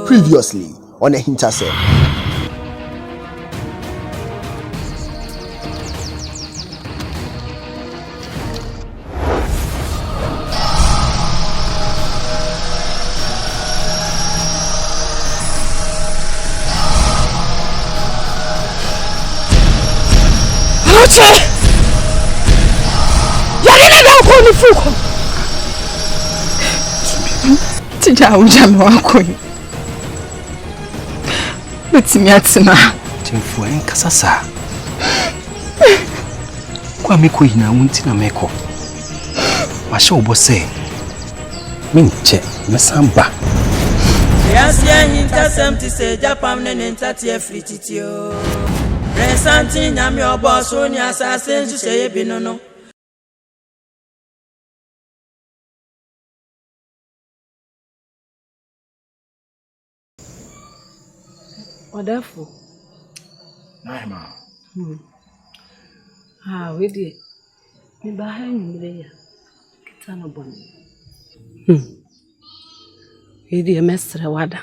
Previously on AHINTASEM. Tija ujalo wako yi. Betimi atina. Chemfu enkasa sa. Kwa meko yina wunti na meko. Masha obose. Minche mesamba. Yasi AHINTASEM ti se Japan ne ntati efrititio. Resanti nyame oboso ni asase nsuye ebinono. Wonderful. Naima. We did. Me behind me there. Kitana boni. We did mestre wada.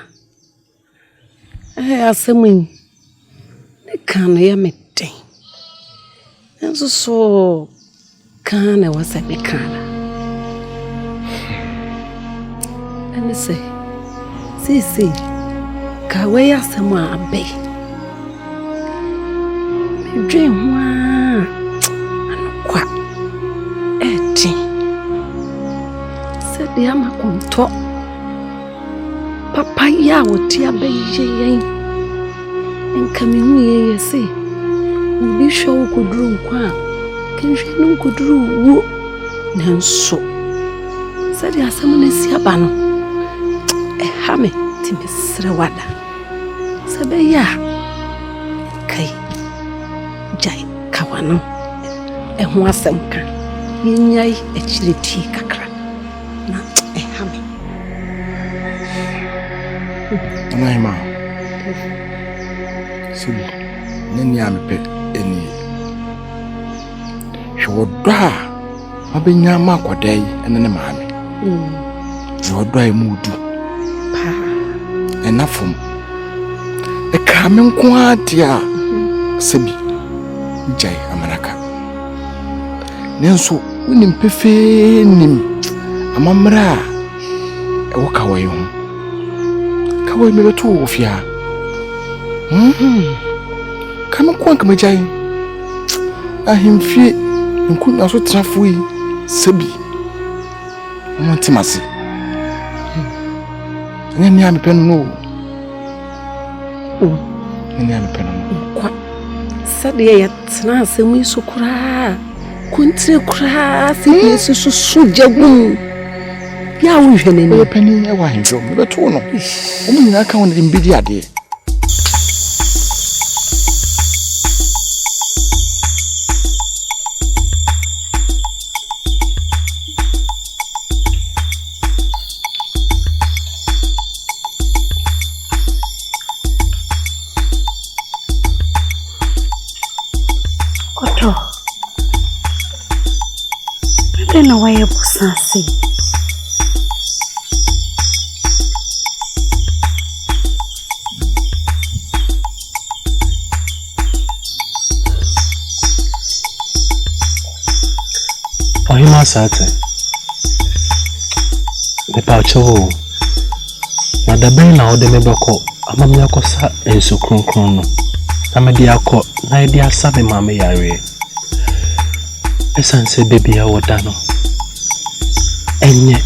Asemi. Ne kan ya meten. Enso so kan wasa be kana. And say. See. Kawe ya sema abe. Me dream wa anokwa. Eti. Se dia makonto. Papa ya woti abe yen. Enka me hu ye se. Ubi show kuduru nkwa. Kenhwe no kuduru wo. Nanso. Se dia sema na si aba no. Hame ti mesre wada. Sabeya kai jai kawano ho asemka yinyai echireti kakra na ehame Naima sibi neni ampe eni hwoda abenya makodai enene maame hwoda emudu pa enafum Kame nkwatia sebi jai amanaka nenso woni mpefe nim amamra ewo kawayo kawayo mebeto ofia kame kwanka majai ahimfie nkunya so trafui sebi amantimase nyani amepeno no Nini amepena kwa sade ya tena asemu iso kura kuntire kura si susu jagum ya wuhwe nani ya pani ya wahinjo mebeto no omu nyina aka won mbidi ade na waye busasi Ohima sate mepacho na dabe na ode mebeko amamya kosa ensu kronkron no I'm a dear court, my dear Sabi Mammy Yari. A sunset baby, I would done. And yet,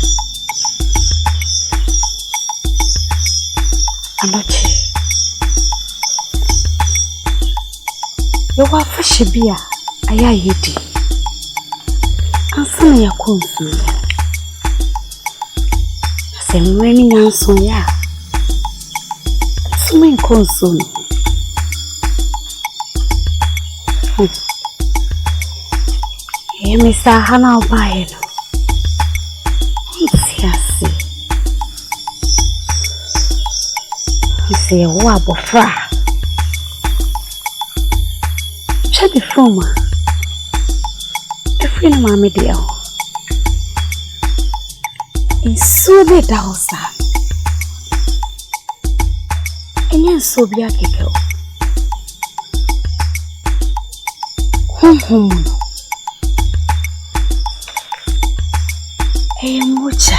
Amachi, you are for Shibia, Ayahidi. Answer me a consul. Same raining answer, ya. Swimming consul. Mr. Hannah Bayen. Yes, you say a wab of fra. Check the phone. Every mammy dear. It's so late, house. And yes, so be a kicker. Home. Hey, mucha.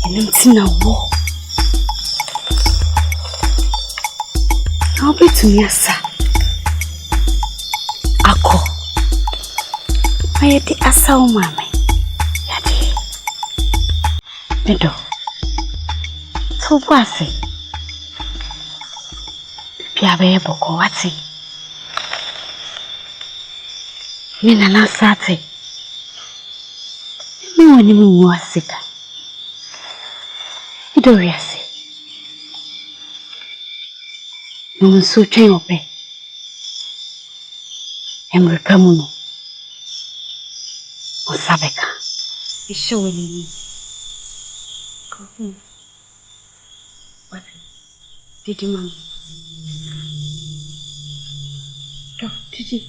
And I'm seeing a war. I'll be to me, sir. Ako. I had the assault, mammy. Yadi. Medo. So was it? Piabe boko wati. Mina na sate. Mi wani mu wasika. Ido yasi. Numu suche ope. Emrika muno. Osabeka. Isho wani. What? Did you mama? Did you?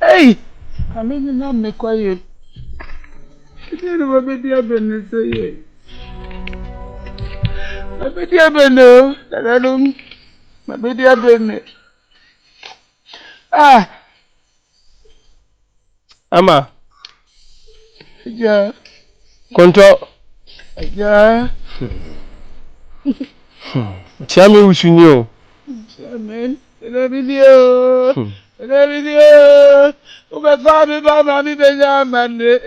Hey! I mean, not make quiet. You know, my dear Ben, say, my dear Ben, that I don't, my dear Ben. Ah, Ama, yeah, control. yeah. Chami usunyo. Amen. The video. The video. Uga fami ba mami be jamane.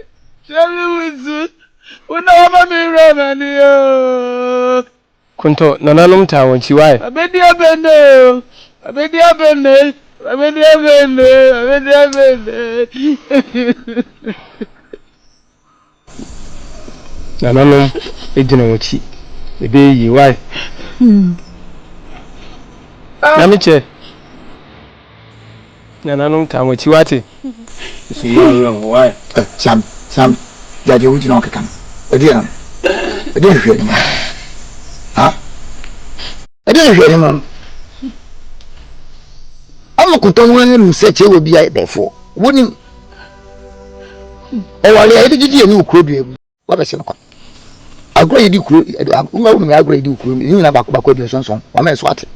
Chami wizu. Una ba mi ramani yo. Control. Nananum ta wanchi why? Abedia bene. Abedia bene. Abedia bene. Abedia bene. Nananum ejina wanchi. Ebe yi why? Namiche. Nananum ta wanchi wate. Why? Sam. Jadi uji no kakam. Edia. Edia hwe ni. Ha? Edia hwe ni mam. Ama kutonwa ni research e obi ai defo. Woni o wale ai didi eni ukrodua wa be se no kwa. Agro yidi kuro uma wonu agro yidi ukro ni na bakọ bi sonson wa me so ate.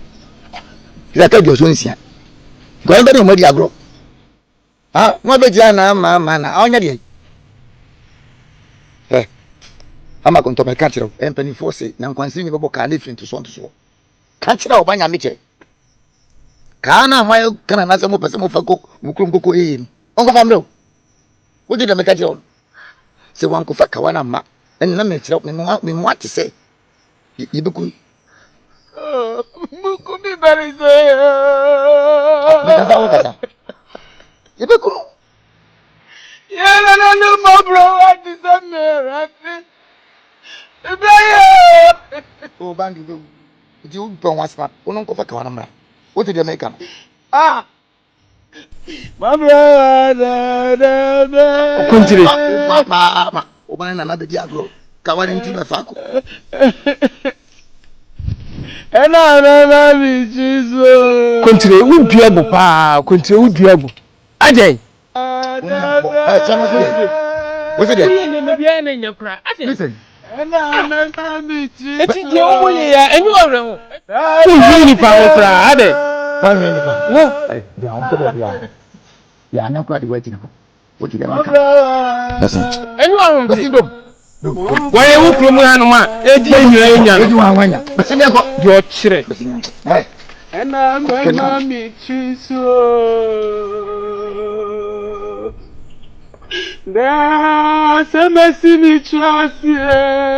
Ila ka bi so nsia. Ko en be no mari agro. Ah, mo be jia na ma na onya de. Ama konto me ka kire en pani force na nkwansi ni bebo ka na finto so nto so. Ka kire obanya meche. Ka na ma kana na se mo pese mo fa ko mo krom koko no. Onko fa mro. Wo di da me ka kire on. Se wan ko fa ka wana ma. En na me kire me mo ate se. Yibeku. Muku mi bari se. Me ka fa wo ka. Yibeku. Ya na no mo bro what is that me. Oh, bangi do. Di u pon wasma. Ono ko fa ka wana mra. Wo ti de me ka. Ah. Mabra da. Kuntiri. Ma. O bana na da di agro. kawari nti na fako. Na mi chizo. Kontre uduago pa, kontre uduago. Ajay. What's it? Listen. Na mi chizo. Eti je omo ye ya, enyu awre ho. Ku ni pa ho kra, ade. Fa ni pa. No. Eh, ya on to ya. Ya na kwa di weti na. What you get? Listen. Enyu awre. Listen dom. Why you from Hanuma? Eji enya. Eji wa wanya. Bese me ko. Yo chire. Eh. Na mi chizo. Da semesi mi chwasiende.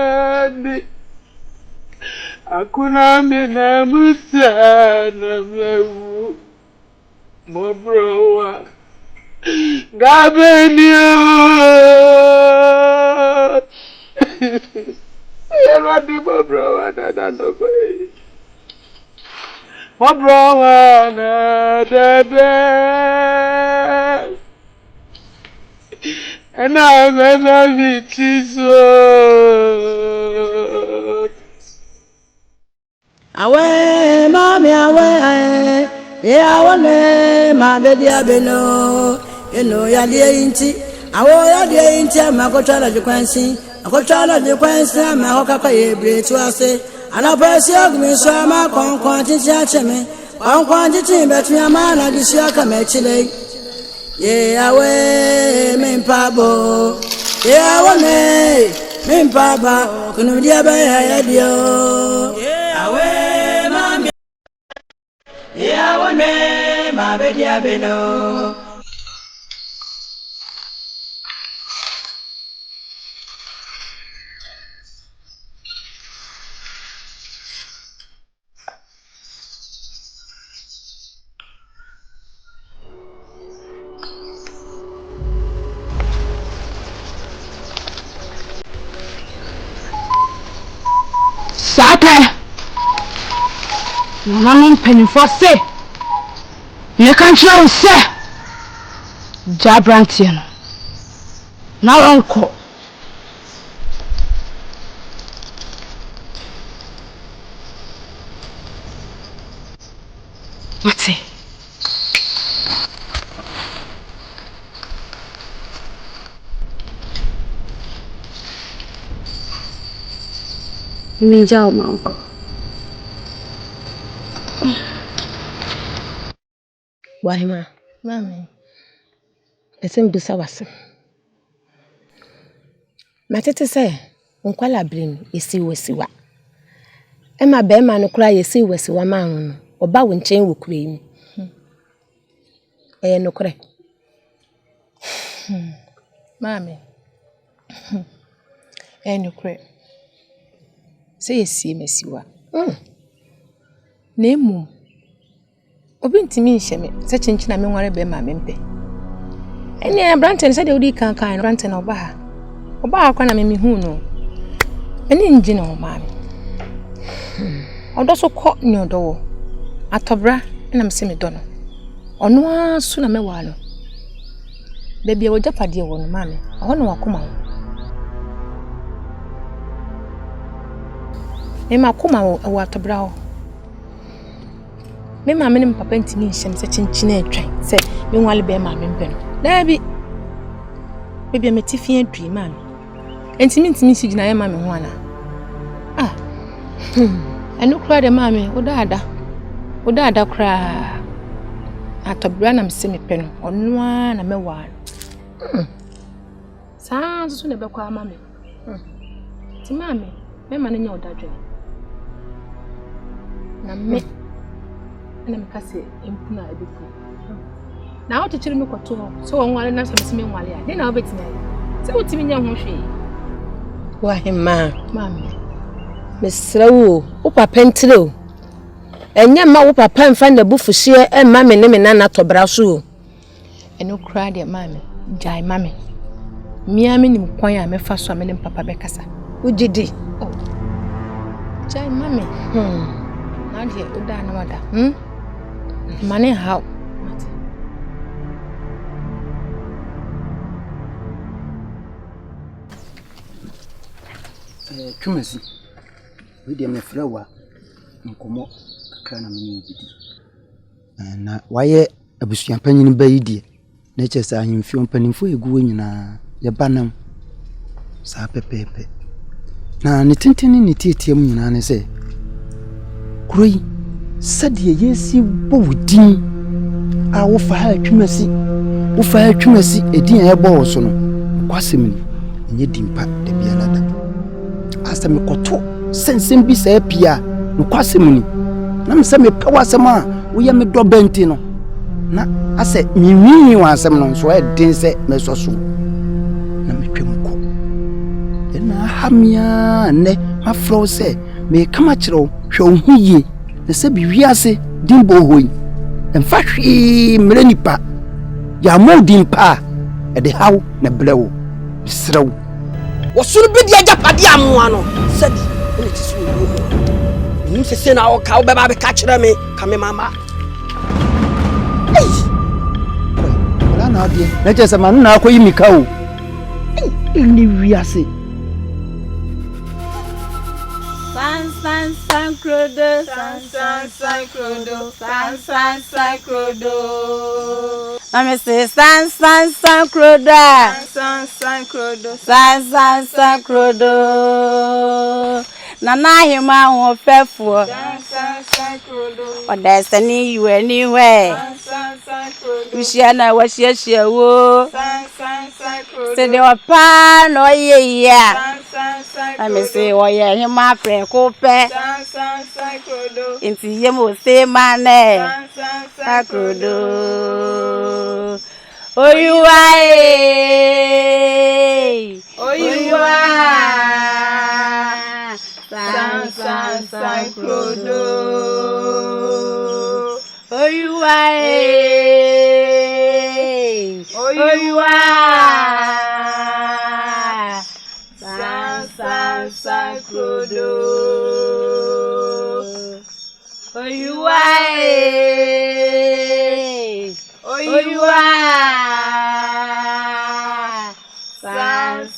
Akuna mina musa na mewu. Mobrowa. Gabenio. Yelwa di mobrowa na no boy. Mobrowa na debe. And I'm a chizo. Awe mami awe ya wone ma bedi abeno eno ya die inti awo ya die inti ma ko twala jikwansi ma ko kaka ye bretu ase ana pesi ogmi so ma konkon titi acheme konkon titi betu ya ma na disi aka ma chile ye awe mempabo ye awone mempaba kunu dia ba ya dio ye awe ya wone ma be dia beno Sata. Nanu penifo se. Ne kan try se. Jabrantie no. Na onko. Mate. Mijao manko. Wahima. Mami. Esem bisa wase. Matete se nkwala brim yesi wasiwa. Ema be ma no kura yesi wasiwa ma no. Oba wo nchen wo kura yi. No kure. Mami. No kure. Se yesi mesiwa. Nemu. Obi ntimi nhye me se chenchina me nware be ma mempe. Ene Branton se de odi kan Branton oba ha. Oba akwa na me hu no. Ene nji na oma me. Odo so kọ ni odo wo. Atobra na me se me do no. Ono asu na me wa no. Da bia wo japade wo no ma me. Ho na wakoma wo. E ma koma wo atobra ho. Me ma me ne papa ntimi nhyem se chinchina atwan se me nwale be ma me mpe no. Da bi bia me tifi adui ma me. Ntimi si gina ye ma me ho ana. Enu kura de ma me odaada kura atobra na me se me pe no. Ono na me wa no. Saa so ne be kwa ma me. Ti ma me ma ne nya odadwe. Na me na me kase empuna ebefu. Na o chichiri me kwato ho. So won wale na so me nwale a. Dey na obetina. Se wotimi nya ho hwe. Wahima. Mami. Mesrawo, o papa ntire o. Enya ma wo papa mfa na bufuhie e ma me ne me na tobra so. Eno kra de mami. Jai mami. Mia me nim kwan a me fa so a me ne papa be kasa. Ujidi. Oh. Jai mami. Na de oda na wada. Mane how. Twumasi. We dey me flower. Nkomo kakra na me yidi. Na waye abusuan panyin ba yidi. Na chese ahemfi ompanimfo egu nyina ye banam. Sa pepepe. Na ne tenteni ne tietiem nyina ne se. Kuroi sadie yesi bo wudin a wo fa ha twumasi. Wo fa ha twumasi edin a ebo wo so no. Kwasem ni enye dimpa de bia nada. Asa me koto sensem bi sa pia no kwasem ni. Na me se me pewasema wo ye me do benti no. Na ase nyinyi wansem no so e den se me so so. Na me twem ko. Na hamia ne ma flow se me kama kiro hwe ohuye na se bi wiase dimbo hoi. Emfa hwe mre nipa ya modin pa e de haw na blewo srew wo suru bi dia japade amoa no sadi ene ti so wo ni se na o ka wo be ba be ka kire me ka me mama wala na de na je se ma na akoyi mi ka o ni wiase San crodo, san crodo. I'm say san crodo. San crodo. Nana hima won fefo. San crodo. O destiny you anywhere. San crodo. We share na wo share wo. San crodo. Say the opa no ye ya. I'm say wo ye hima pre ko pe. San crodo. Inti ye mo say mane. San crodo. Oh you are. San crodo. Oh you are. San crodo. Oh you are.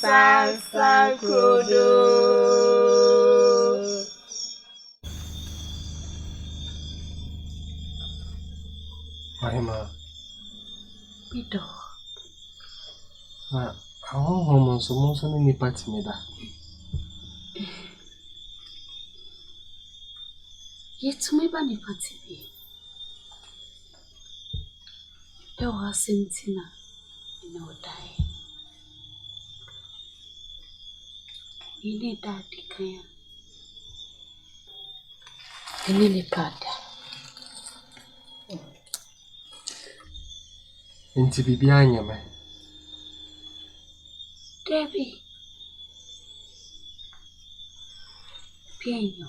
San crodo. Mahima. Pido. Na ahon so no ni party me da. Yetumi ba ni party bi. E wa sentina ina odai. Ini dadi kaya. Ini ni pada. Inti bibi anyame. Debbie. Pienyo.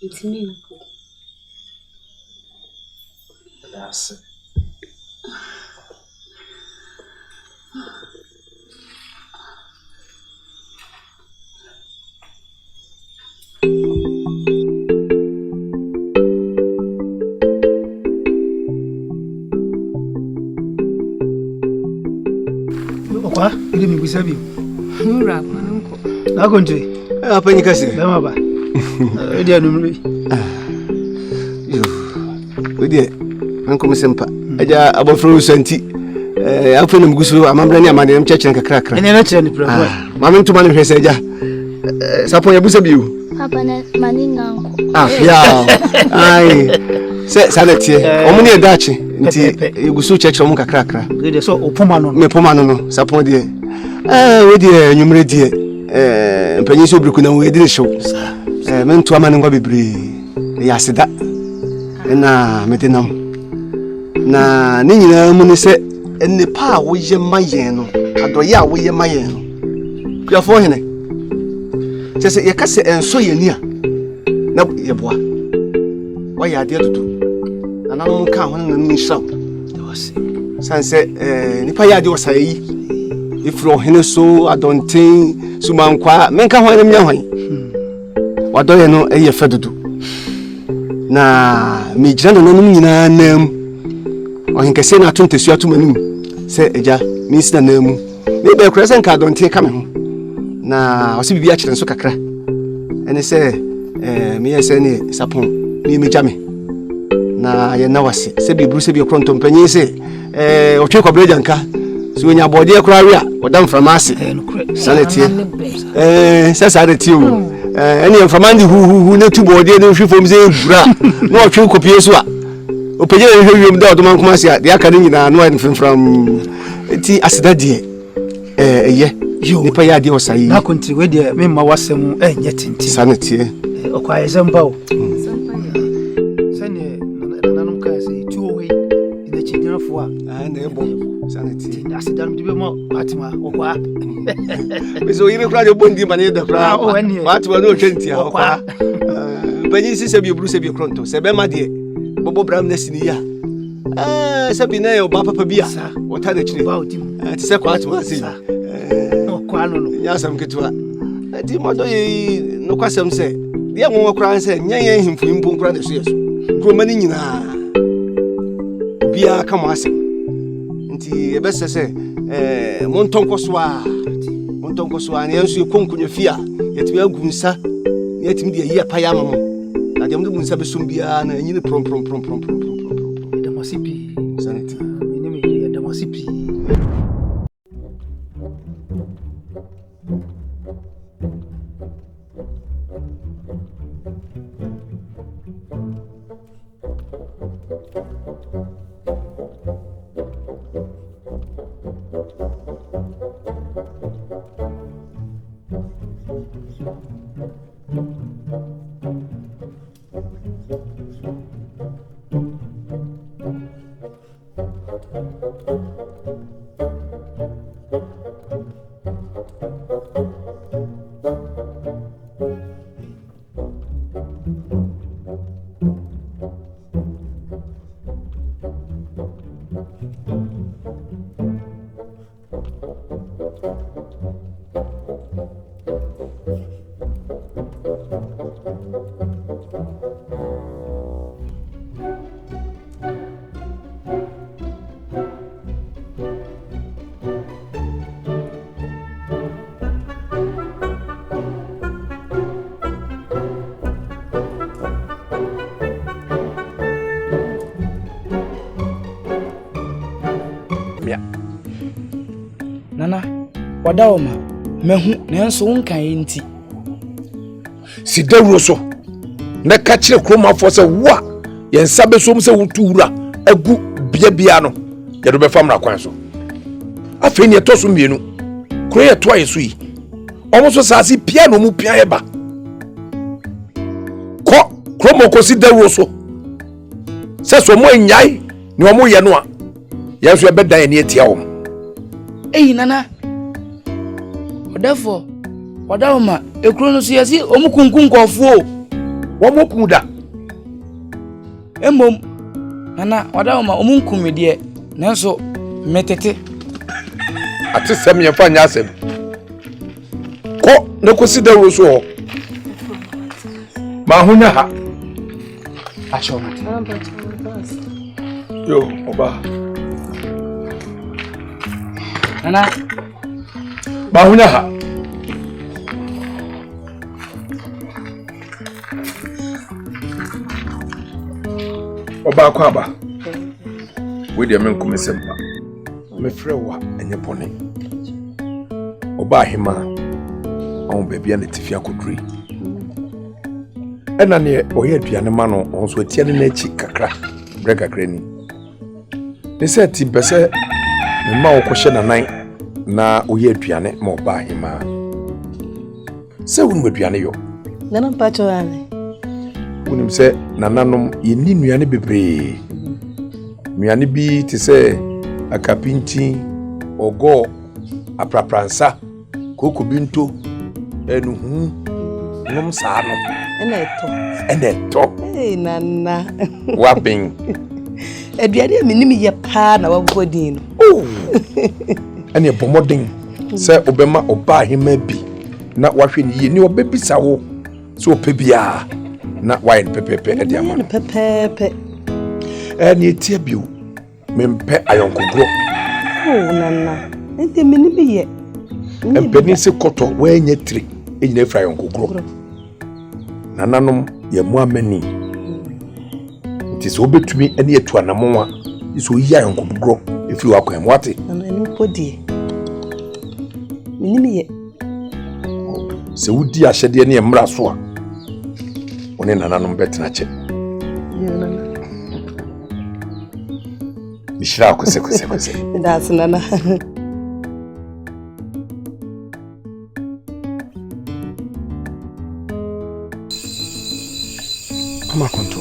It's me. That's it. Okwa ile migusabi. Nura manunko. Na konje. Apa ni kasi? Dama ba. Odi anumri. Yo. Odi anko mesempa. Aja abofro santi. Afa na migusu amambra ni amane mcheche kakrakra. Ene na che ni prawo. Mama ntuma ni hwese aja. Sapo ya busabi o. Papa na maninga nko. Ya. Ai. Se sanatie. Omuni edachi. Nti egusu cheche omu kakrakra. Gede so opoma no. Me poma no sapo de. We de nwumre de. Mpanyi so briku na we de show. Me nto ama ngwa bebre. Ya seda. Na medenam. Na ne nyina mu ne se enne pa wo ye mayen no. Adoye a wo ye mayen no. Ya fo hene. Chese ye kase enso ye ni a. Na ye boa. Wa ya de tutu. Ananu ka ho na nshira. Sanse nipa ya de osayi ifro hene so adonten sumankwa menka ho nem nya hwan wadoye no eye fedudu na mi gira no nanum nyina nam ohenkese na atontesu atomanim se eja mi sina namu me be kura se nka adonten ka me ho na ɔse bibi akyerɛ nso kakra ɛne sɛ meyɛ sɛ ne sapon ne megya me na yɛna wase sɛ biburu sɛ biɛkorɔ ntɔmpanyin sɛ ɔtwe kɔbrɛ agyanka sɛ ɔnya bɔɔdeɛ koraa we a ɔda mframa ase sane tie sɛ saa de tie o ɛne mframa de huhuhu na tu bɔɔdeɛ ne hwe fam sɛ ɛbura na ɔtwe kɔpie so a ɔpɛgye na hwɛ wiem da ɔdɔma nkoma ase a deɛ aka no nyinaa na ɔyɛ mfimfram nti aseda deɛ ɛyɛ nipa yɛ adeɛ ɔsa yi na kontiri we deɛ memma wasɛm ɛnyɛ tenten sane tie ɔkɔ ayɛ sɛ mpa o sɛneɛ nananom kaa sɛ ɛtuo wei ɛnakyigyinafoɔ a na ɛbɔ sane tie aseda no de bɛma atema wɔkɔa mesɛ ɔyere koraa de ɔbɔ ndi ma ne yɛda koraa maatema ne ɔtwa ntia ɔkɔa panyin si sɛ biɛburu sɛ biɛkorɔnto sɛ bɛma deɛ bɔbɔ bram no asi ne yi a sɛ bi na yɛ ɔba papa bi a wɔta n'akyire te sɛ kɔ atema ase nyɛ asɛm ketewa nti mɔdɔ yɛ nokwasɛm sɛ deɛ nwɔwɔ koraa sɛ nyɛ yɛn hemfoi mpo nkora da so yɛ so kuroma no nyinaa obiara ka mo asɛm nti yɛbɛsɛ sɛ montɔnkɔ so a na yɛnso yɛkɔ nkonnwa fie a yɛtumi agu nsa na yɛtumi de ayi apayɛ ama mo na deɛ mode mu nsa bɛsom biara na ɛnyine prɔmprɔmprɔmprɔmprɔmprɔmprɔm damase pii sane ti mene meyɛ damase pii Nana, wadawoma mehu nanso wonkan enti sidawuro so na ka kire kromafo se wo a yensa besom se wotuura agu bia no ye do be famra kwan so afi ne to so mienu kro ye to ayeso yi omo so saasi pia no mu pia eba ko kromoko sidawuro so se so mo nyai ne omo ye no a yeso be dan ne etia wo Eyi nana odafo wadawoma ekuro no so yesi omukunkun nkofo wo mokun da emom nana wadawoma omunkum de nanso metete ate sem ye fa nya asem ko ne kosi da ro so ma hunya ha acho yo oba nana ma hunya ha oba kwa ba we de men kumesemba me frɛ wa enye bone oba hima on bebia ne tifia koduri ɛna ne oyɛ aduane ma no on so atia ne n'achi kakra bre kakra ni ne sɛ ti pɛsɛ me ma wo kɔhyɛ nanan na oyɛ aduane ma oba hima sɛ wo no aduane yo nana pacho ane wonim sɛ nananom yɛni nnuane bebree nnuane bi te sɛ akapinti ogo aprapransa kokobinto enuhu nom saa no eneto nana wabin aduane minim ye pa na wabodin no ene bomodin sɛ obema oba ahema bi na wahwe ne yie ni obebisa wo so opebia na wine pepepe edi amano pepepe ni etia bio mempe ayonkogro nana enti mini bi ye Empeni se koto we nye tri enyina fra yonkogro. Nananom ye mu amani. Nti se obetumi ene etu anamo a iso yi yonkogro efiri wakwan wate. Anu podi. Minimi ye. Se wudi ahyede ne emra so a one nananom betena che. Mishra kose. That's nana. Ama konto.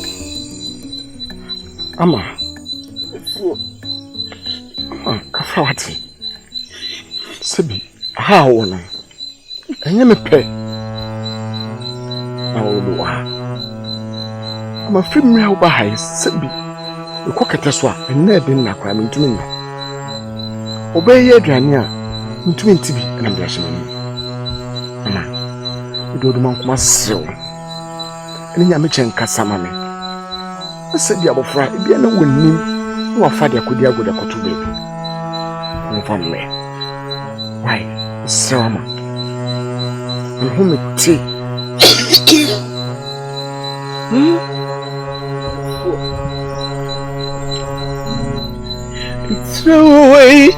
Ama kafawati. Sebi ha wona. Enye mepe. Na wo wa. Ama film ya uba hai sebi. Eko kete so a enne de na kwa mentumi nna. Obeye aduane a mentumi ntibi na bia hye mani. Ama do man kuma sew. Eni nyame chen kasa mame. Sebi abofra ebia na wonnim na wafa de akodi agoda koto baby. Mfa me. Why? Sawama. Nhumeti. It's no way.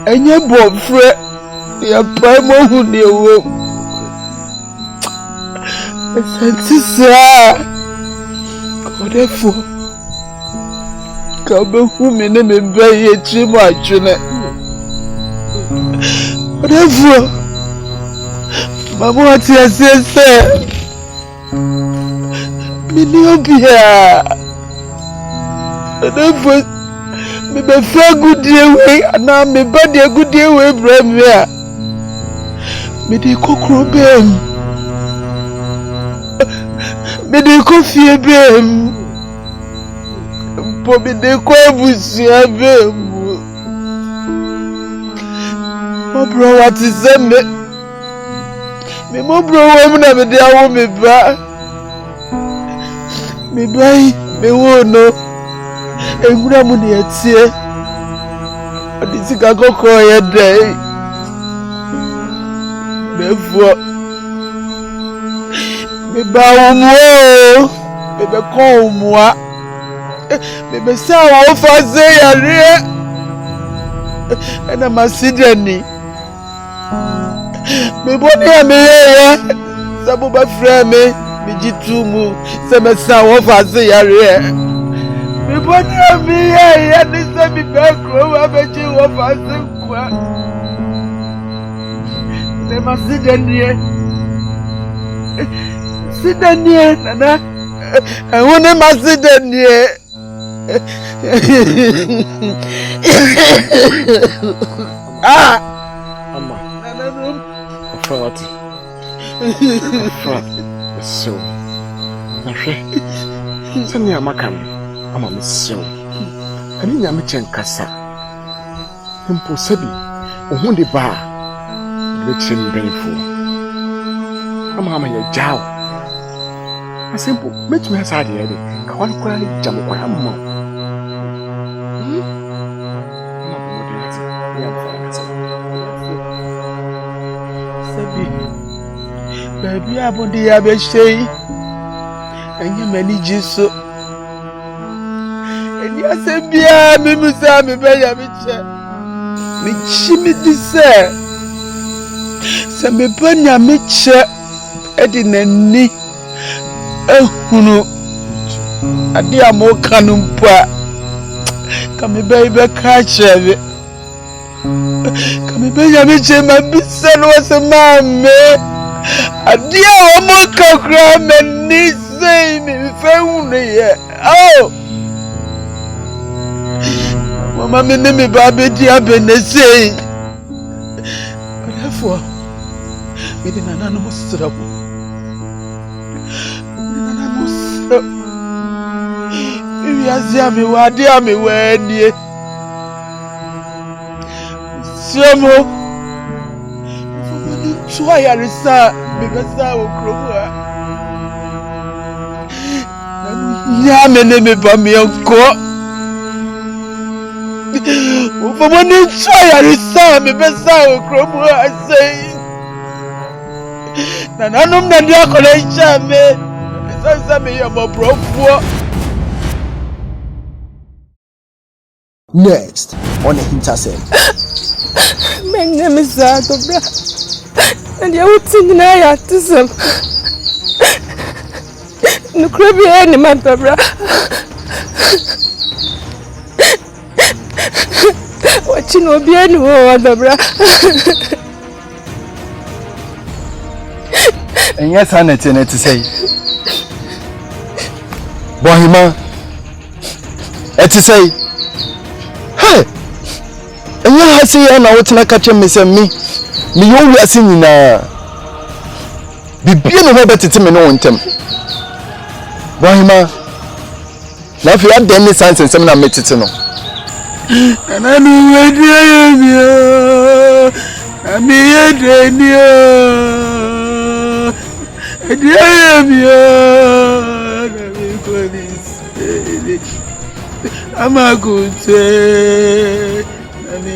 Anya bofra ya primo hu ne wo. Santisa. Kodefo. Ka be hu me ne me ba ye chimu atwene. Kodefo. Mama ati asese. Minobia. Kodefo. Me be fa gudie we ana me ba de gudie we bra me a. Me de kokro bem. Me de kofie bem. Po me de ko abusia bem. Mo bro what is me mo bro wo na me de awo me ba. Me bai me wo no. Engura mu de atie. Odi sika kokko ye dai. Before me ba wo mo. Me be ko mo. Me be sa wo fa ze yare. Ena masidani. Me boni ame ye. Sabu ba frame me jitumu. Se me sa wo fa ze yare. Me boni ame ye ni se mi be kro wa be ji wo fa ze kwa. Ne masidani. Sidani nana. Wone masidani. Ah! Ama. Afawati. So. Ahwe. Sani amakam. Ama mesew. Ani nyame chen kasa. Mpo sabi. Ohunde ba. Lechen benfo. Ama ya jaw. Asempo metumi asa de yede. Ka wan kwa ni jam kwa amma. Baby abodi ya be shey enye mani jiso eni asebia me musa me be ya me che me chi me dise se me panya me che edi nani ehunu adi amoka no mpa ka me be ka chebe ka me be ya me che ma bisa no se mame Adia wa moka kra meni sei mi feune ye. Oh. Mama me ba be dia benese. Therefore, me de nana no musrabu. Nana musra. Iwi azia me wa dia me wa nie. Somo Soya resa bebesa okromwa ya mene me ba mi anko Ufumoni chaya risame besawe kromu asei. Na nanum na ndia kola ichame. Sasa me ya mabrofo. Next on AHINTASEM. My name is Adobra. And you would think I AHINTASEM. No crabby any matter, bra. What you know, be any more, bra. And yes, I need to say, Bohima, to say, hey, and you have seen I want to catch me, send me, you are singing be being over to me, no one time. Bohima, now if you have any signs and some met it, no. And I know where I'm I'm a good say. I'm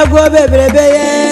Go baby,